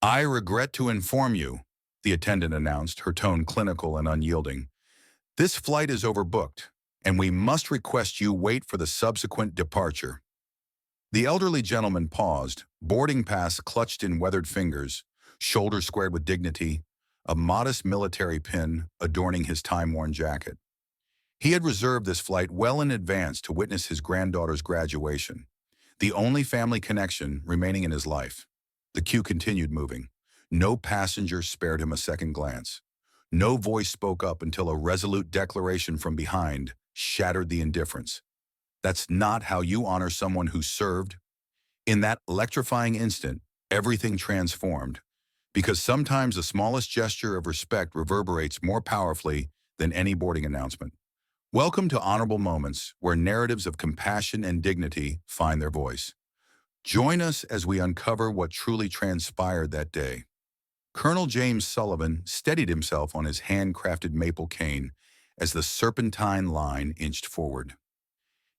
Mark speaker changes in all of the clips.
Speaker 1: I regret to inform you, the attendant announced, her tone clinical and unyielding. This flight is overbooked, and we must request you wait for the subsequent departure. The elderly gentleman paused, boarding pass clutched in weathered fingers, shoulders squared with dignity, a modest military pin adorning his time-worn jacket. He had reserved this flight well in advance to witness his granddaughter's graduation, the only family connection remaining in his life. The queue continued moving. No passenger spared him a second glance. No voice spoke up until a resolute declaration from behind shattered the indifference. That's not how you honor someone who served. In that electrifying instant, everything transformed, because sometimes the smallest gesture of respect reverberates more powerfully than any boarding announcement. Welcome to Honorable Moments, where narratives of compassion and dignity find their voice. Join us as we uncover what truly transpired that day. Colonel James Sullivan steadied himself on his handcrafted maple cane as the serpentine line inched forward.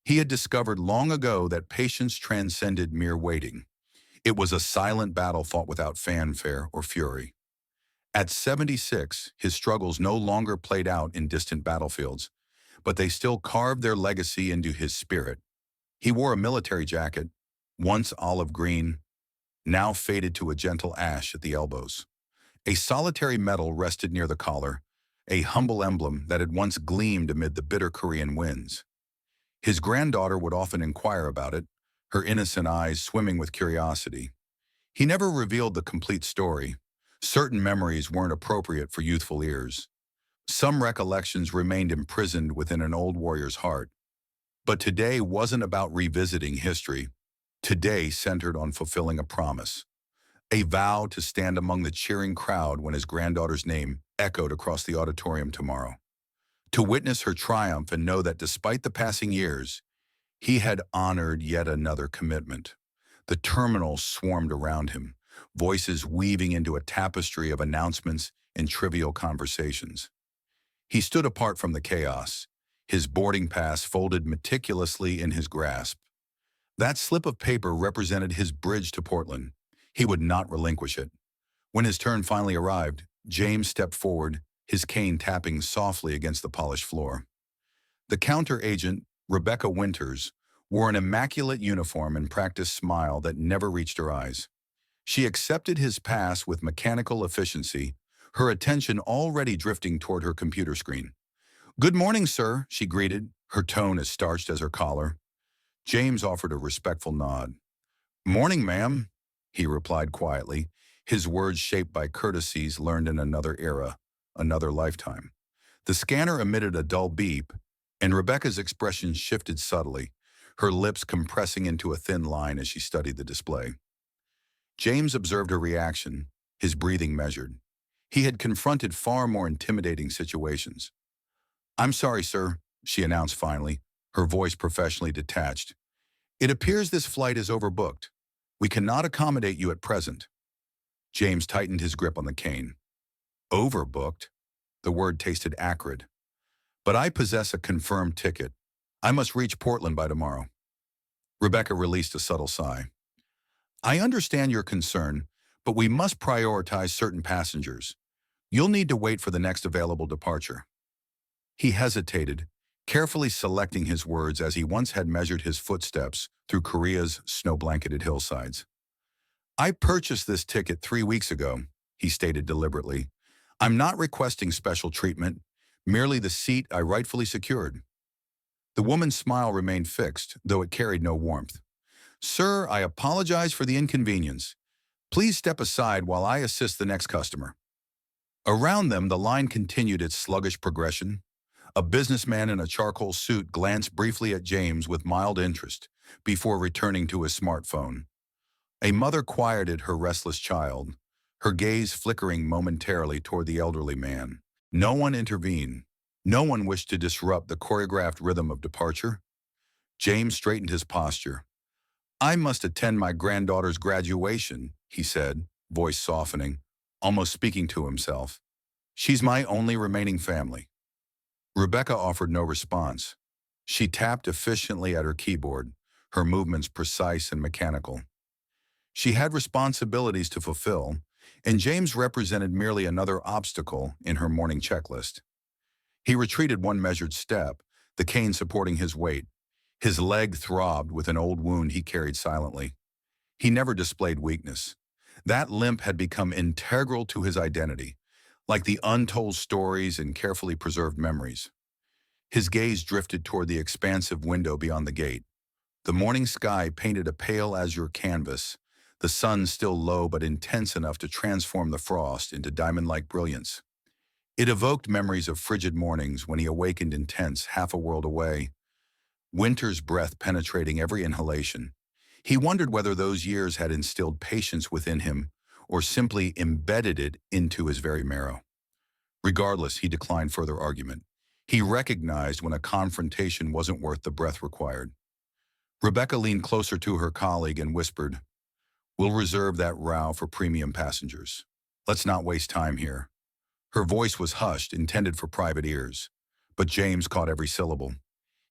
Speaker 1: He had discovered long ago that patience transcended mere waiting. It was a silent battle fought without fanfare or fury. At 76, his struggles no longer played out in distant battlefields, but they still carved their legacy into his spirit. He wore a military jacket, once olive green, now faded to a gentle ash at the elbows. A solitary medal rested near the collar, a humble emblem that had once gleamed amid the bitter Korean winds. His granddaughter would often inquire about it, her innocent eyes swimming with curiosity. He never revealed the complete story. Certain memories weren't appropriate for youthful ears. Some recollections remained imprisoned within an old warrior's heart. But today wasn't about revisiting history. Today centered on fulfilling a promise. A vow to stand among the cheering crowd when his granddaughter's name echoed across the auditorium tomorrow. To witness her triumph and know that despite the passing years, he had honored yet another commitment. The terminal swarmed around him, voices weaving into a tapestry of announcements and trivial conversations. He stood apart from the chaos, his boarding pass folded meticulously in his grasp. That slip of paper represented his bridge to Portland. He would not relinquish it. When his turn finally arrived, James stepped forward, his cane tapping softly against the polished floor. The counter agent, Rebecca Winters, wore an immaculate uniform and practiced smile that never reached her eyes. She accepted his pass with mechanical efficiency, her attention already drifting toward her computer screen. "Good morning, sir," she greeted, her tone as starched as her collar. James offered a respectful nod. "Morning, ma'am," he replied quietly, his words shaped by courtesies learned in another era, another lifetime. The scanner emitted a dull beep, and Rebecca's expression shifted subtly, her lips compressing into a thin line as she studied the display. James observed her reaction, his breathing measured. He had confronted far more intimidating situations. "I'm sorry, sir," she announced finally, her voice professionally detached. "It appears this flight is overbooked. We cannot accommodate you at present." James tightened his grip on the cane. "Overbooked?" The word tasted acrid. "But I possess a confirmed ticket. I must reach Portland by tomorrow." Rebecca released a subtle sigh. "I understand your concern, but we must prioritize certain passengers. You'll need to wait for the next available departure." He hesitated, carefully selecting his words as he once had measured his footsteps through Korea's snow-blanketed hillsides. "I purchased this ticket 3 weeks ago," he stated deliberately. "I'm not requesting special treatment, merely the seat I rightfully secured." The woman's smile remained fixed, though it carried no warmth. "Sir, I apologize for the inconvenience. Please step aside while I assist the next customer." Around them, the line continued its sluggish progression. A businessman in a charcoal suit glanced briefly at James with mild interest before returning to his smartphone. A mother quieted her restless child, her gaze flickering momentarily toward the elderly man. No one intervened. No one wished to disrupt the choreographed rhythm of departure. James straightened his posture. "I must attend my granddaughter's graduation," he said, voice softening, almost speaking to himself. "She's my only remaining family." Rebecca offered no response. She tapped efficiently at her keyboard, her movements precise and mechanical. She had responsibilities to fulfill, and James represented merely another obstacle in her morning checklist. He retreated one measured step, the cane supporting his weight. His leg throbbed with an old wound he carried silently. He never displayed weakness. That limp had become integral to his identity, like the untold stories and carefully preserved memories. His gaze drifted toward the expansive window beyond the gate. The morning sky painted a pale azure canvas, the sun still low but intense enough to transform the frost into diamond-like brilliance. It evoked memories of frigid mornings when he awakened intense, half a world away, winter's breath penetrating every inhalation. He wondered whether those years had instilled patience within him or simply embedded it into his very marrow. Regardless, he declined further argument. He recognized when a confrontation wasn't worth the breath required. Rebecca leaned closer to her colleague and whispered, "We'll reserve that row for premium passengers. Let's not waste time here." Her voice was hushed, intended for private ears, but James caught every syllable.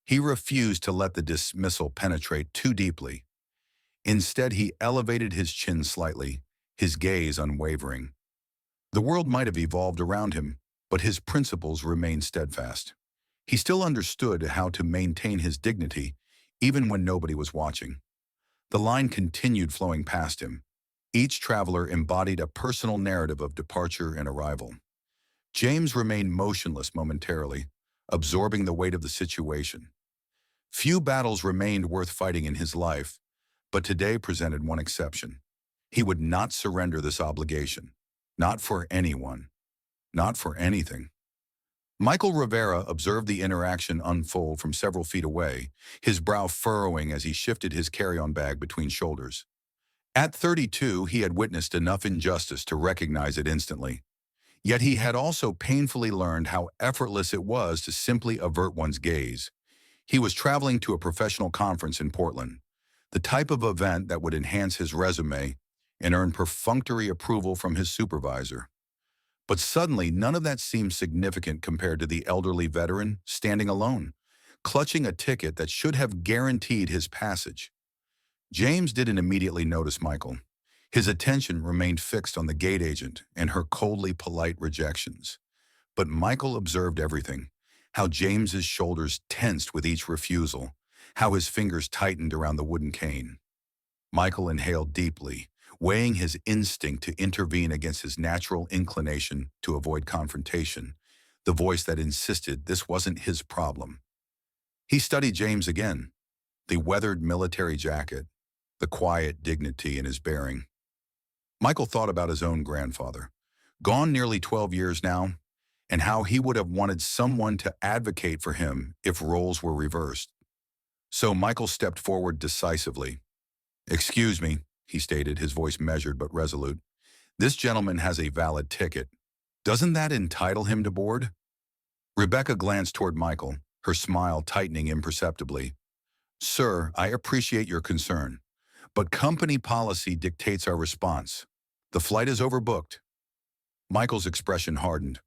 Speaker 1: He refused to let the dismissal penetrate too deeply. Instead, he elevated his chin slightly, his gaze unwavering. The world might have evolved around him, but his principles remained steadfast. He still understood how to maintain his dignity, even when nobody was watching. The line continued flowing past him. Each traveler embodied a personal narrative of departure and arrival. James remained motionless momentarily, absorbing the weight of the situation. Few battles remained worth fighting in his life, but today presented one exception. He would not surrender this obligation. Not for anyone. Not for anything. Michael Rivera observed the interaction unfold from several feet away, his brow furrowing as he shifted his carry-on bag between shoulders. At 32, he had witnessed enough injustice to recognize it instantly. Yet he had also painfully learned how effortless it was to simply avert one's gaze. He was traveling to a professional conference in Portland, the type of event that would enhance his resume and earn perfunctory approval from his supervisor. But suddenly, none of that seemed significant compared to the elderly veteran standing alone, clutching a ticket that should have guaranteed his passage. James didn't immediately notice Michael. His attention remained fixed on the gate agent and her coldly polite rejections. But Michael observed everything, how James's shoulders tensed with each refusal, how his fingers tightened around the wooden cane. Michael inhaled deeply, weighing his instinct to intervene against his natural inclination to avoid confrontation, the voice that insisted this wasn't his problem. He studied James again, the weathered military jacket, the quiet dignity in his bearing. Michael thought about his own grandfather, gone nearly 12 years now, and how he would have wanted someone to advocate for him if roles were reversed. So Michael stepped forward decisively. "Excuse me," he stated, his voice measured but resolute. "This gentleman has a valid ticket. Doesn't that entitle him to board?" Rebecca glanced toward Michael, her smile tightening imperceptibly. "Sir, I appreciate your concern, but company policy dictates our response. The flight is overbooked." Michael's expression hardened.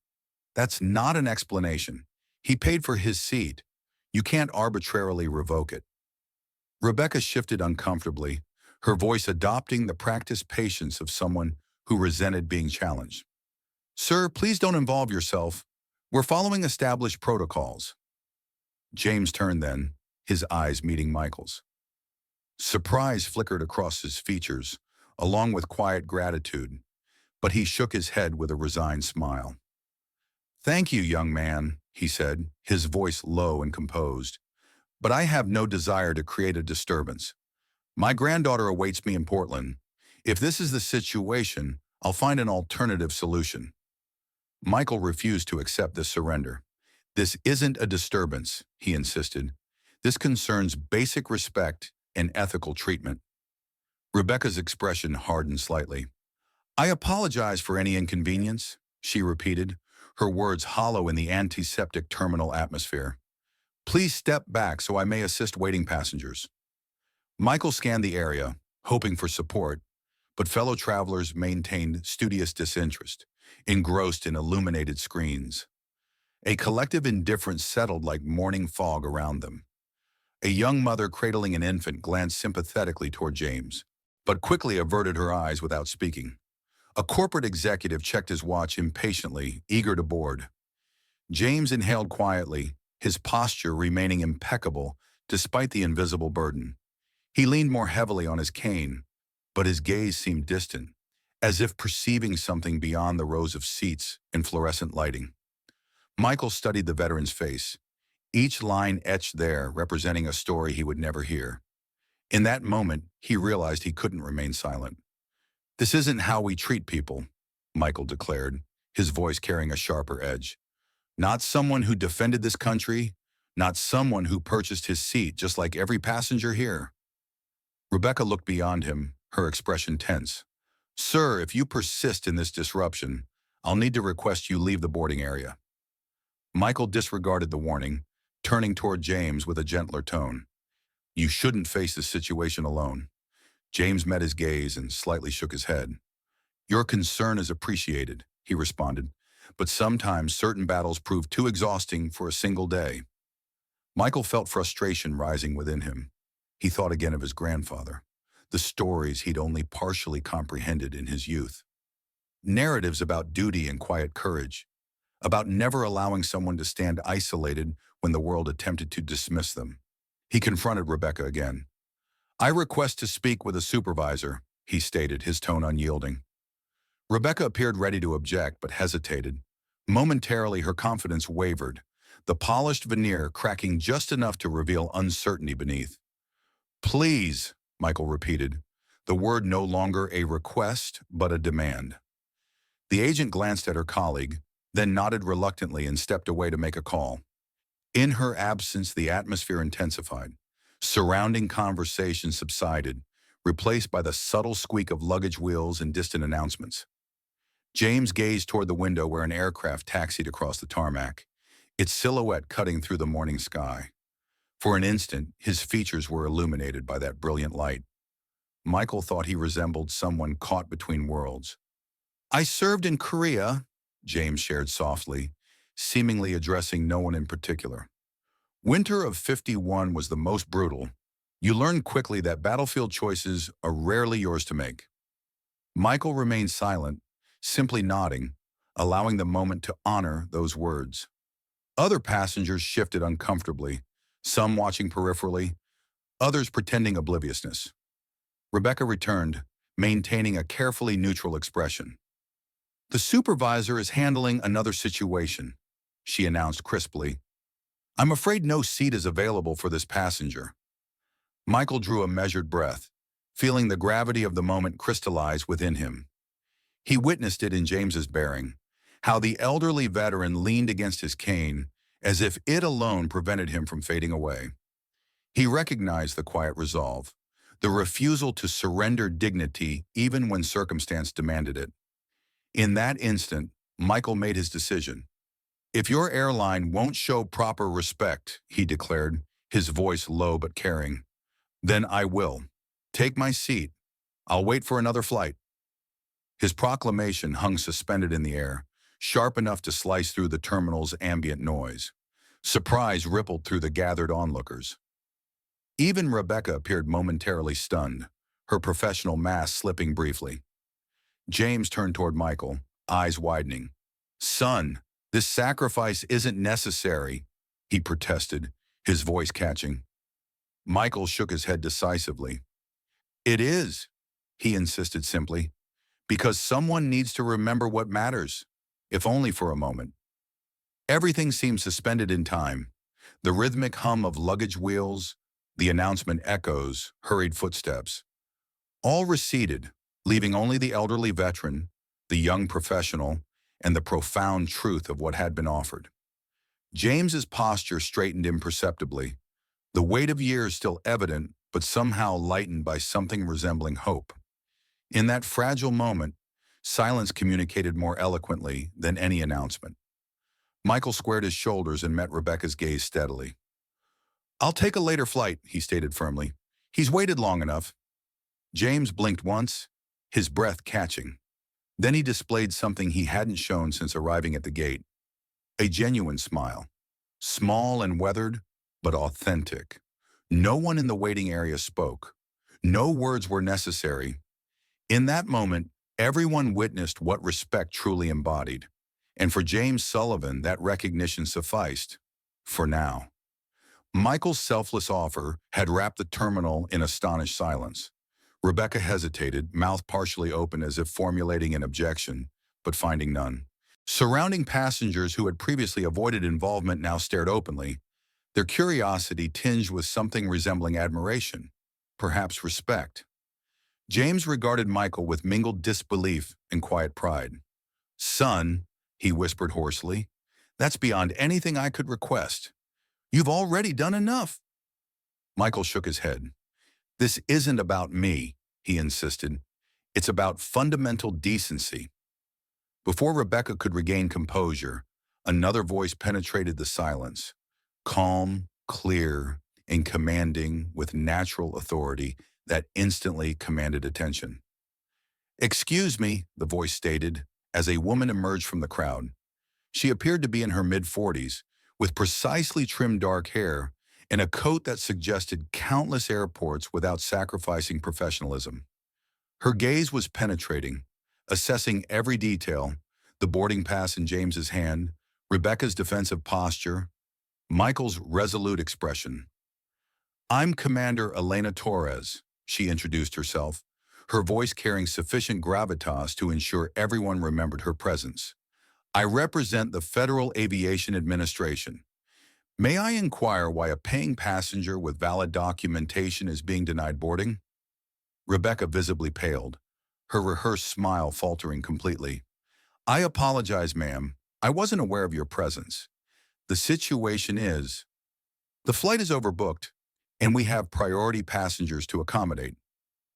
Speaker 1: "That's not an explanation. He paid for his seat. You can't arbitrarily revoke it." Rebecca shifted uncomfortably, her voice adopting the practiced patience of someone who resented being challenged. "Sir, please don't involve yourself. We're following established protocols." James turned then, his eyes meeting Michael's. Surprise flickered across his features, along with quiet gratitude, but he shook his head with a resigned smile. "Thank you, young man," he said, his voice low and composed. "But I have no desire to create a disturbance. My granddaughter awaits me in Portland. If this is the situation, I'll find an alternative solution." Michael refused to accept this surrender. "This isn't a disturbance," he insisted. "This concerns basic respect and ethical treatment." Rebecca's expression hardened slightly. "I apologize for any inconvenience," she repeated, her words hollow in the antiseptic terminal atmosphere. "Please step back so I may assist waiting passengers." Michael scanned the area, hoping for support, but fellow travelers maintained studious disinterest, engrossed in illuminated screens. A collective indifference settled like morning fog around them. A young mother cradling an infant glanced sympathetically toward James, but quickly averted her eyes without speaking. A corporate executive checked his watch impatiently, eager to board. James inhaled quietly, his posture remaining impeccable despite the invisible burden. He leaned more heavily on his cane, but his gaze seemed distant, as if perceiving something beyond the rows of seats and fluorescent lighting. Michael studied the veteran's face, each line etched there representing a story he would never hear. In that moment, he realized he couldn't remain silent. "This isn't how we treat people," Michael declared, his voice carrying a sharper edge. "Not someone who defended this country, not someone who purchased his seat just like every passenger here." Rebecca looked beyond him, her expression tense. "Sir, if you persist in this disruption, I'll need to request you leave the boarding area." Michael disregarded the warning, turning toward James with a gentler tone. "You shouldn't face this situation alone." James met his gaze and slightly shook his head. "Your concern is appreciated," he responded, "but sometimes certain battles prove too exhausting for a single day." Michael felt frustration rising within him. He thought again of his grandfather, the stories he'd only partially comprehended in his youth. Narratives about duty and quiet courage, about never allowing someone to stand isolated when the world attempted to dismiss them. He confronted Rebecca again. "I request to speak with a supervisor," he stated, his tone unyielding. Rebecca appeared ready to object, but hesitated. Momentarily, her confidence wavered, the polished veneer cracking just enough to reveal uncertainty beneath. "Please," Michael repeated, the word no longer a request, but a demand. The agent glanced at her colleague, then nodded reluctantly and stepped away to make a call. In her absence, the atmosphere intensified. Surrounding conversation subsided, replaced by the subtle squeak of luggage wheels and distant announcements. James gazed toward the window where an aircraft taxied across the tarmac, its silhouette cutting through the morning sky. For an instant, his features were illuminated by that brilliant light. Michael thought he resembled someone caught between worlds. "I served in Korea," James shared softly, seemingly addressing no one in particular. "Winter of '51 was the most brutal. You learn quickly that battlefield choices are rarely yours to make." Michael remained silent, simply nodding, allowing the moment to honor those words. Other passengers shifted uncomfortably, some watching peripherally, others pretending obliviousness. Rebecca returned, maintaining a carefully neutral expression. "The supervisor is handling another situation," she announced crisply. "I'm afraid no seat is available for this passenger." Michael drew a measured breath, feeling the gravity of the moment crystallize within him. He witnessed it in James's bearing, how the elderly veteran leaned against his cane as if it alone prevented him from fading away. He recognized the quiet resolve, the refusal to surrender dignity even when circumstance demanded it. In that instant, Michael made his decision. "If your airline won't show proper respect," he declared, his voice low but caring, "then I will. Take my seat. I'll wait for another flight." His proclamation hung suspended in the air, sharp enough to slice through the terminal's ambient noise. Surprise rippled through the gathered onlookers. Even Rebecca appeared momentarily stunned, her professional mask slipping briefly. James turned toward Michael, eyes widening. "Son, this sacrifice isn't necessary," he protested, his voice catching. Michael shook his head decisively. "It is," he insisted simply, "because someone needs to remember what matters, if only for a moment." Everything seemed suspended in time. The rhythmic hum of luggage wheels, the announcement echoes, hurried footsteps. All receded, leaving only the elderly veteran, the young professional, and the profound truth of what had been offered. James's posture straightened imperceptibly, the weight of years still evident, but somehow lightened by something resembling hope. In that fragile moment, silence communicated more eloquently than any announcement. Michael squared his shoulders and met Rebecca's gaze steadily. "I'll take a later flight," he stated firmly. "He's waited long enough." James blinked once, his breath catching. Then he displayed something he hadn't shown since arriving at the gate. A genuine smile. Small and weathered, but authentic. No one in the waiting area spoke. No words were necessary. In that moment, Everyone witnessed what respect truly embodied, and for James Sullivan, that recognition sufficed. For now. Michael's selfless offer had wrapped the terminal in astonished silence. Rebecca hesitated, mouth partially open as if formulating an objection, but finding none. Surrounding passengers who had previously avoided involvement now stared openly, their curiosity tinged with something resembling admiration, perhaps respect. James regarded Michael with mingled disbelief and quiet pride. "Son," he whispered hoarsely, "that's beyond anything I could request. You've already done enough." Michael shook his head. "This isn't about me," he insisted. "It's about fundamental decency." Before Rebecca could regain composure, another voice penetrated the silence, calm, clear, and commanding with natural authority that instantly commanded attention. "Excuse me," the voice stated, as a woman emerged from the crowd. She appeared to be in her mid-40s, with precisely trimmed dark hair and a coat that suggested countless airports without sacrificing professionalism. Her gaze was penetrating, assessing every detail: the boarding pass in James's hand, Rebecca's defensive posture, Michael's resolute expression. "I'm Commander Elena Torres," she introduced herself, her voice carrying sufficient gravitas to ensure everyone remembered her presence. "I represent the Federal Aviation Administration. May I inquire why a paying passenger with valid documentation is being denied boarding?" Rebecca visibly paled, her rehearsed smile faltering completely. "I apologize, ma'am. I wasn't aware of your presence. The situation is, the flight is overbooked, and we have priority passengers to accommodate."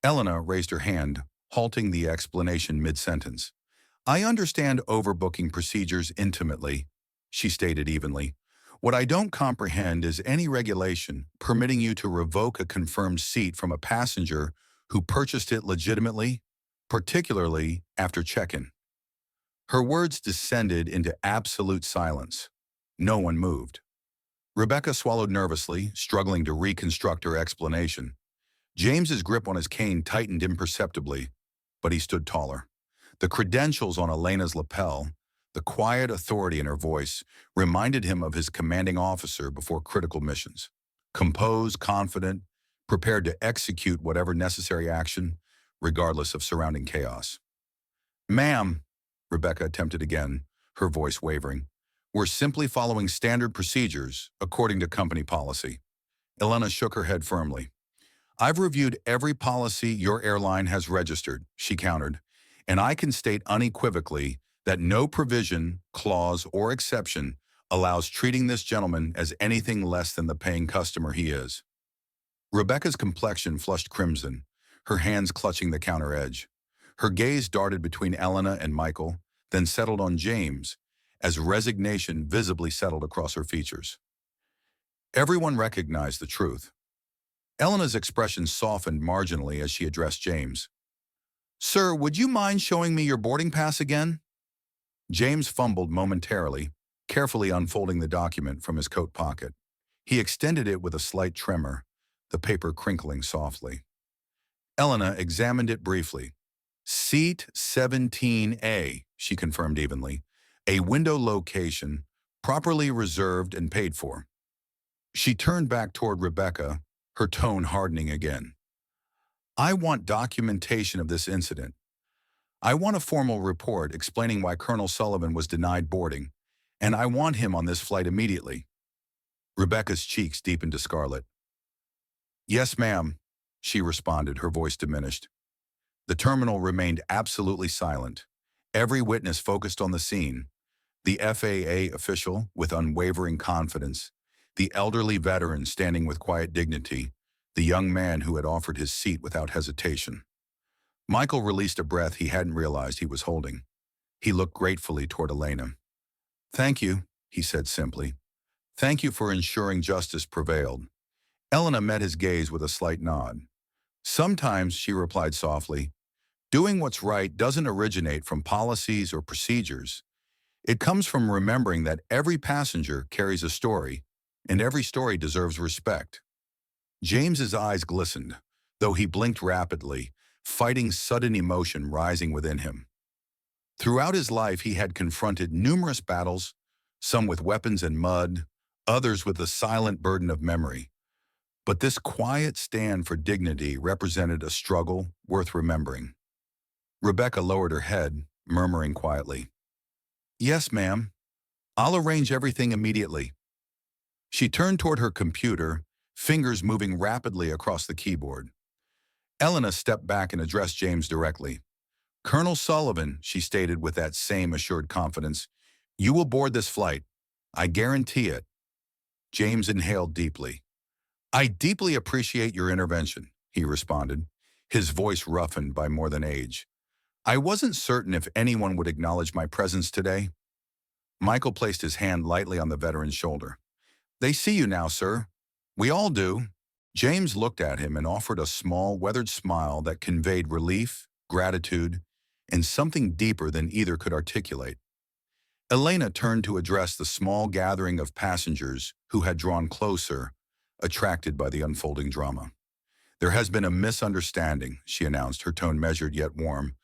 Speaker 1: Elena raised her hand, halting the explanation mid-sentence. "I understand overbooking procedures intimately," she stated evenly. "What I don't comprehend is any regulation permitting you to revoke a confirmed seat from a passenger who purchased it legitimately, particularly after check-in." Her words descended into absolute silence. No one moved. Rebecca swallowed nervously, struggling to reconstruct her explanation. James's grip on his cane tightened imperceptibly, but he stood taller. The credentials on Elena's lapel, the quiet authority in her voice, reminded him of his commanding officer before critical missions. Composed, confident, prepared to execute whatever necessary action, regardless of surrounding chaos. "Ma'am," Rebecca attempted again, her voice wavering, "we're simply following standard procedures, according to company policy." Elena shook her head firmly. "I've reviewed every policy your airline has registered," she countered, "and I can state unequivocally that no provision, clause, or exception allows treating this gentleman as anything less than the paying customer he is." Rebecca's complexion flushed crimson, her hands clutching the counter edge. Her gaze darted between Elena and Michael, then settled on James, as resignation visibly settled across her features. Everyone recognized the truth. Elena's expression softened marginally as she addressed James. "Sir, would you mind showing me your boarding pass again?" James fumbled momentarily, carefully unfolding the document from his coat pocket. He extended it with a slight tremor, the paper crinkling softly. Elena examined it briefly. "Seat 17A, she confirmed evenly. "A window location, properly reserved and paid for." She turned back toward Rebecca, her tone hardening again. "I want documentation of this incident. I want a formal report explaining why Colonel Sullivan was denied boarding, and I want him on this flight immediately." Rebecca's cheeks deepened to scarlet. "Yes, ma'am," she responded, her voice diminished. The terminal remained absolutely silent. Every witness focused on the scene: the FAA official with unwavering confidence, the elderly veteran standing with quiet dignity, the young man who had offered his seat without hesitation. Michael released a breath he hadn't realized he was holding. He looked gratefully toward Elena. "Thank you," he said simply. "Thank you for ensuring justice prevailed." Elena met his gaze with a slight nod. "Sometimes," she replied softly, "doing what's right doesn't originate from policies or procedures. It comes from remembering that every passenger carries a story, and every story deserves respect." James's eyes glistened, though he blinked rapidly, fighting sudden emotion rising within him. Throughout his life, he had confronted numerous battles, some with weapons and mud, others with the silent burden of memory. But this quiet stand for dignity represented a struggle worth remembering. Rebecca lowered her head, murmuring quietly, "Yes, ma'am. I'll arrange everything immediately." She turned toward her computer, fingers moving rapidly across the keyboard. Elena stepped back and addressed James directly. "Colonel Sullivan," she stated with that same assured confidence, "you will board this flight. I guarantee it." James inhaled deeply. "I deeply appreciate your intervention," he responded, his voice roughened by more than age. "I wasn't certain if anyone would acknowledge my presence today." Michael placed his hand lightly on the veteran's shoulder. "They see you now, sir. We all do." James looked at him and offered a small, weathered smile that conveyed relief, gratitude, and something deeper than either could articulate. Elena turned to address the small gathering of passengers who had drawn closer, attracted by the unfolding drama. "There has been a misunderstanding," she announced, her tone measured yet warm.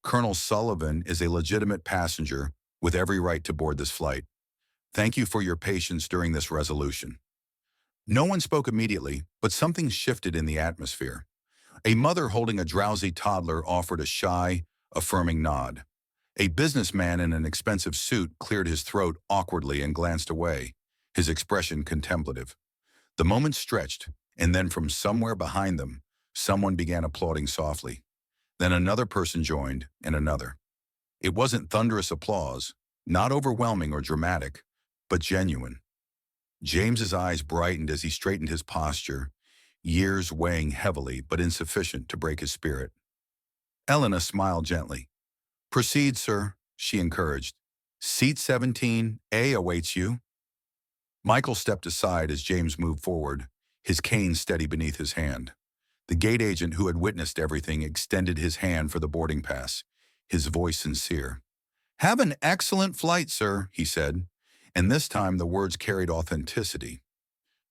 Speaker 1: "Colonel Sullivan is a legitimate passenger with every right to board this flight. Thank you for your patience during this resolution." No one spoke immediately, but something shifted in the atmosphere. A mother holding a drowsy toddler offered a shy, affirming nod. A businessman in an expensive suit cleared his throat awkwardly and glanced away, his expression contemplative. The moment stretched, and then from somewhere behind them, someone began applauding softly. Then another person joined, and another. It wasn't thunderous applause, not overwhelming or dramatic, but genuine. James's eyes brightened as he straightened his posture, years weighing heavily but insufficient to break his spirit. Elena smiled gently. "Proceed, sir," she encouraged. "Seat 17A awaits you." Michael stepped aside as James moved forward, his cane steady beneath his hand. The gate agent who had witnessed everything extended his hand for the boarding pass, his voice sincere. "Have an excellent flight, sir," he said, and this time the words carried authenticity.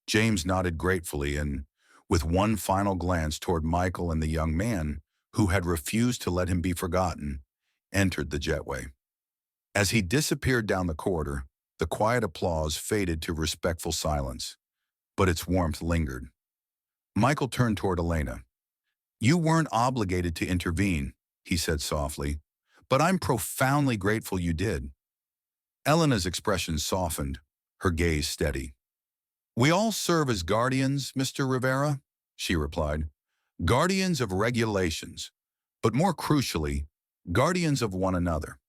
Speaker 1: James nodded gratefully and, with one final glance toward Michael and the young man, who had refused to let him be forgotten, entered the jetway. As he disappeared down the corridor, the quiet applause faded to respectful silence, but its warmth lingered. Michael turned toward Elena. "You weren't obligated to intervene," he said softly, "but I'm profoundly grateful you did." Elena's expression softened, her gaze steady. "We all serve as guardians, Mr. Rivera," she replied. "Guardians of regulations, but more crucially, guardians of one another."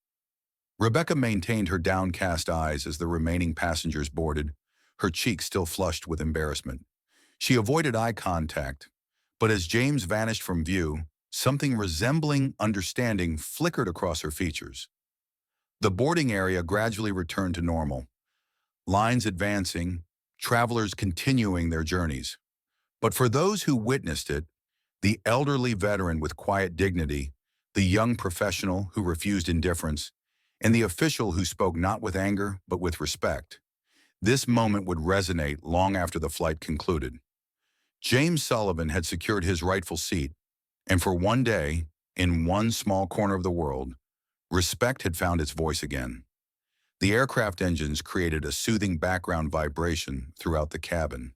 Speaker 1: Rebecca maintained her downcast eyes as the remaining passengers boarded, her cheeks still flushed with embarrassment. She avoided eye contact, but as James vanished from view, something resembling understanding flickered across her features. The boarding area gradually returned to normal, lines advancing, travelers continuing their journeys. But for those who witnessed it, the elderly veteran with quiet dignity, the young professional who refused indifference, and the official who spoke not with anger but with respect, this moment would resonate long after the flight concluded. James Sullivan had secured his rightful seat, and for one day, in one small corner of the world, respect had found its voice again. The aircraft engines created a soothing background vibration throughout the cabin.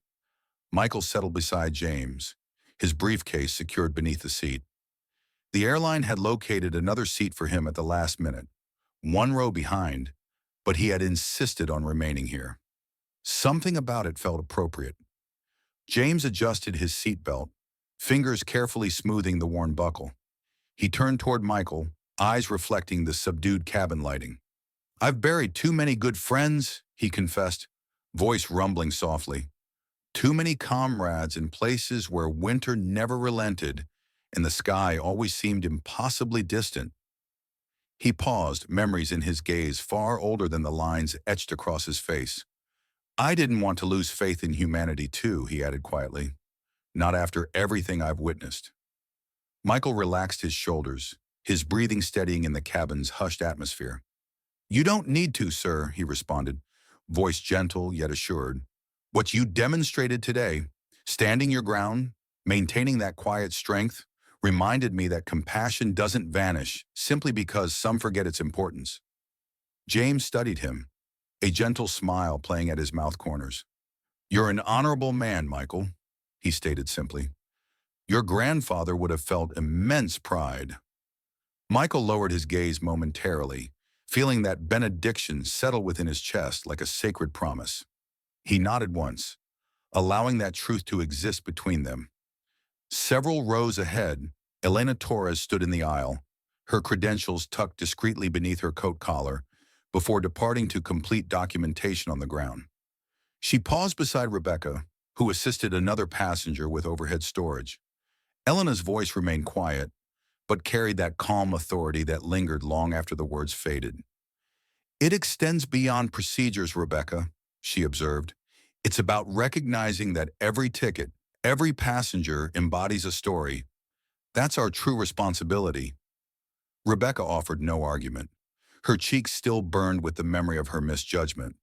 Speaker 1: Michael settled beside James, his briefcase secured beneath the seat. The airline had located another seat for him at the last minute, one row behind, but he had insisted on remaining here. Something about it felt appropriate. James adjusted his seatbelt, fingers carefully smoothing the worn buckle. He turned toward Michael, eyes reflecting the subdued cabin lighting. "I've buried too many good friends," he confessed, voice rumbling softly. "Too many comrades in places where winter never relented and the sky always seemed impossibly distant." He paused, memories in his gaze far older than the lines etched across his face. "I didn't want to lose faith in humanity too," he added quietly. "Not after everything I've witnessed." Michael relaxed his shoulders, his breathing steadying in the cabin's hushed atmosphere. "You don't need to, sir," he responded, voice gentle yet assured. "What you demonstrated today, standing your ground, maintaining that quiet strength, reminded me that compassion doesn't vanish simply because some forget its importance. James studied him, a gentle smile playing at his mouth corners. "You're an honorable man, Michael," he stated simply. "Your grandfather would have felt immense pride." Michael lowered his gaze momentarily, feeling that benediction settle within his chest like a sacred promise. He nodded once, allowing that truth to exist between them. Several rows ahead, Elena Torres stood in the aisle, her credentials tucked discreetly beneath her coat collar, before departing to complete documentation on the ground. She paused beside Rebecca, who assisted another passenger with overhead storage. Elena's voice remained quiet, but carried that calm authority that lingered long after the words faded. "It extends beyond procedures, Rebecca," she observed. "It's about recognizing that every ticket, every passenger embodies a story. That's our true responsibility." Rebecca offered no argument. Her cheeks still burned with the memory of her misjudgment,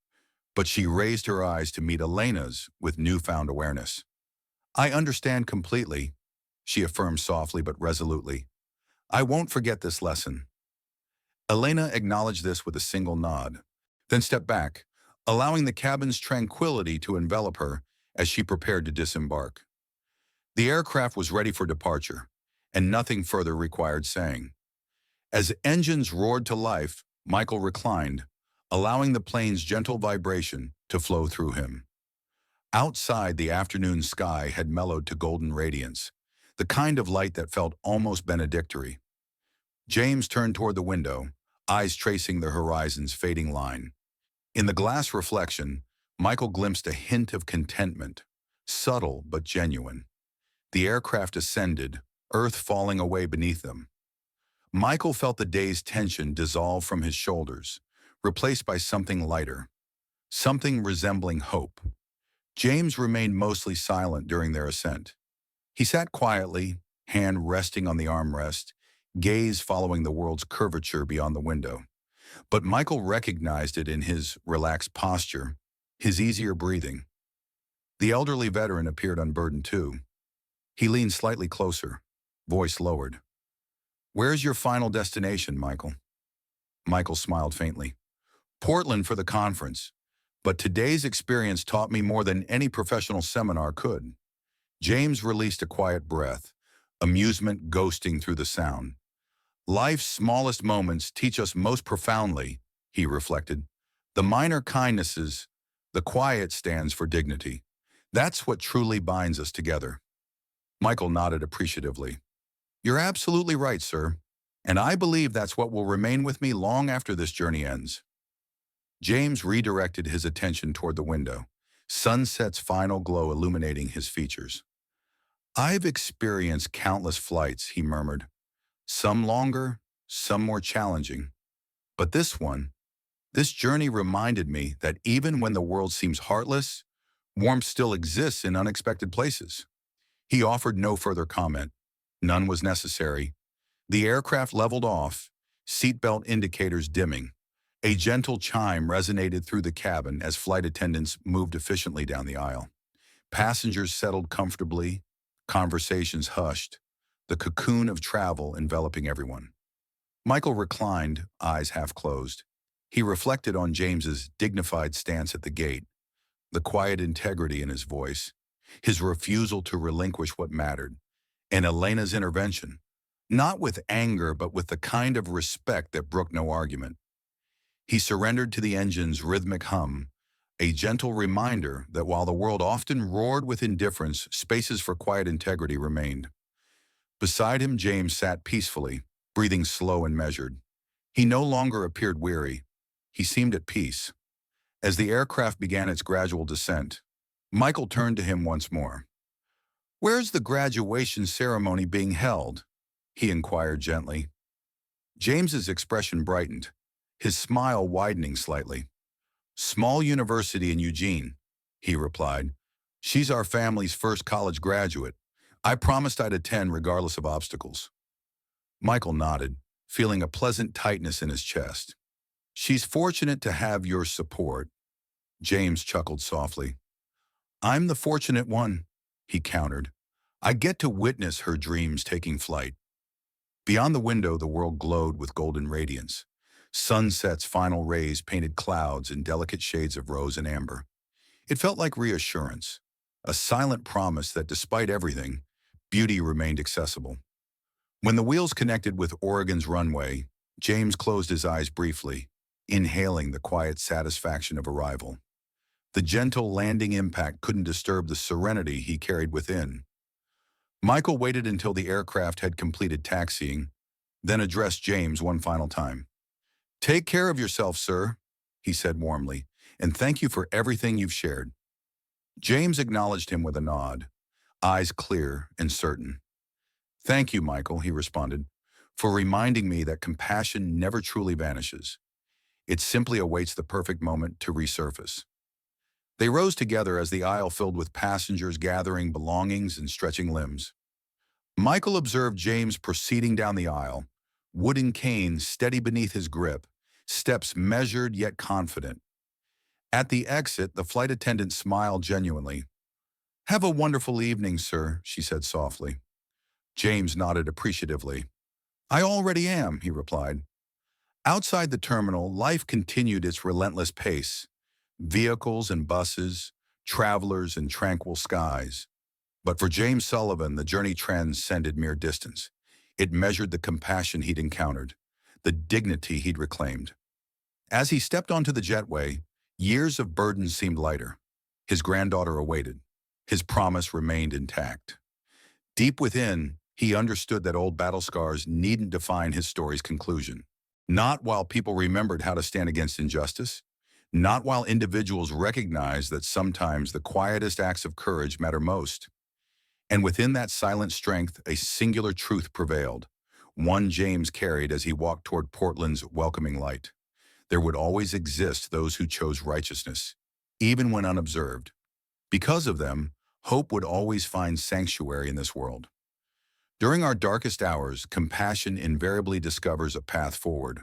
Speaker 1: but she raised her eyes to meet Elena's with newfound awareness. "I understand completely," she affirmed softly but resolutely. "I won't forget this lesson." Elena acknowledged this with a single nod, then stepped back, allowing the cabin's tranquility to envelop her as she prepared to disembark. The aircraft was ready for departure, and nothing further required saying. As engines roared to life, Michael reclined, allowing the plane's gentle vibration to flow through him. Outside, the afternoon sky had mellowed to golden radiance, the kind of light that felt almost benedictory. James turned toward the window, eyes tracing the horizon's fading line. In the glass reflection, Michael glimpsed a hint of contentment, subtle but genuine. The aircraft ascended, earth falling away beneath them. Michael felt the day's tension dissolve from his shoulders, replaced by something lighter, something resembling hope. James remained mostly silent during their ascent. He sat quietly, hand resting on the armrest, gaze following the world's curvature beyond the window. But Michael recognized it in his relaxed posture, his easier breathing. The elderly veteran appeared unburdened too. He leaned slightly closer, voice lowered. "Where's your final destination, Michael?" Michael smiled faintly. "Portland for the conference, but today's experience taught me more than any professional seminar could." James released a quiet breath, amusement ghosting through the sound. "Life's smallest moments teach us most profoundly," he reflected. "The minor kindnesses, the quiet stands for dignity. That's what truly binds us together." Michael nodded appreciatively. "You're absolutely right, sir. And I believe that's what will remain with me long after this journey ends." James redirected his attention toward the window, sunset's final glow illuminating his features. "I've experienced countless flights," he murmured. "Some longer, some more challenging. But this journey reminded me that even when the world seems heartless, warmth still exists in unexpected places." He offered no further comment. None was necessary. The aircraft leveled off, seatbelt indicators dimming. A gentle chime resonated through the cabin as flight attendants moved efficiently down the aisle. Passengers settled comfortably, conversations hushed, the cocoon of travel enveloping everyone. Michael reclined, eyes half closed. He reflected on James's dignified stance at the gate, the quiet integrity in his voice, his refusal to relinquish what mattered, and Elena's intervention, not with anger but with the kind of respect that brooked no argument. He surrendered to the engine's rhythmic hum, a gentle reminder that while the world often roared with indifference, spaces for quiet integrity remained. Beside him, James sat peacefully, breathing slow and measured. He no longer appeared weary. He seemed at peace. As the aircraft began its gradual descent, Michael turned to him once more. "Where's the graduation ceremony being held?" he inquired gently. James's expression brightened, his smile widening slightly. "Small university in Eugene," he replied. "She's our family's first college graduate. I promised I'd attend regardless of obstacles." Michael nodded, feeling a pleasant tightness in his chest. "She's fortunate to have your support." James chuckled softly. "I'm the fortunate one," he countered. I get to witness her dreams taking flight. Beyond the window, the world glowed with golden radiance. Sunset's final rays painted clouds in delicate shades of rose and amber. It felt like reassurance, a silent promise that despite everything, beauty remained accessible. When the wheels connected with Oregon's runway, James closed his eyes briefly, inhaling the quiet satisfaction of arrival. The gentle landing impact couldn't disturb the serenity he carried within. Michael waited until the aircraft had completed taxiing, then addressed James one final time. "Take care of yourself, sir," he said warmly, "and thank you for everything you've shared." James acknowledged him with a nod, eyes clear and certain. "Thank you, Michael," he responded, "for reminding me that compassion never truly vanishes. It simply awaits the perfect moment to resurface." They rose together as the aisle filled with passengers gathering belongings and stretching limbs. Michael observed James proceeding down the aisle, wooden cane steady beneath his grip, steps measured yet confident. At the exit, the flight attendant smiled genuinely. "Have a wonderful evening, sir," she said softly. James nodded appreciatively. "I already am," he replied. Outside the terminal, life continued its relentless pace. Vehicles and buses, travelers and tranquil skies. But for James Sullivan, the journey transcended mere distance. It measured the compassion he'd encountered, the dignity he'd reclaimed. As he stepped onto the jetway, years of burden seemed lighter. His granddaughter awaited. His promise remained intact. Deep within, he understood that old battle scars needn't define his story's conclusion. Not while people remembered how to stand against injustice, not while individuals recognized that sometimes the quietest acts of courage matter most. And within that silent strength, a singular truth prevailed, one James carried as he walked toward Portland's welcoming light. There would always exist those who chose righteousness, even when unobserved. Because of them, hope would always find sanctuary in this world. During our darkest hours, compassion invariably discovers a path forward,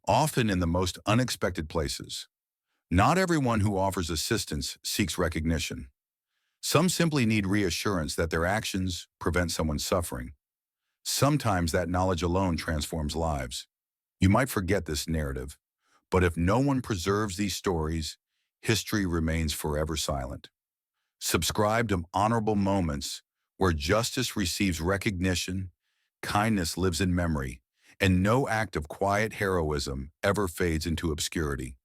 Speaker 1: often in the most unexpected places. Not everyone who offers assistance seeks recognition. Some simply need reassurance that their actions prevent someone suffering. Sometimes that knowledge alone transforms lives. You might forget this narrative, but if no one preserves these stories, history remains forever silent. Subscribe to Honorable Moments, where justice receives recognition, kindness lives in memory, and no act of quiet heroism ever fades into obscurity.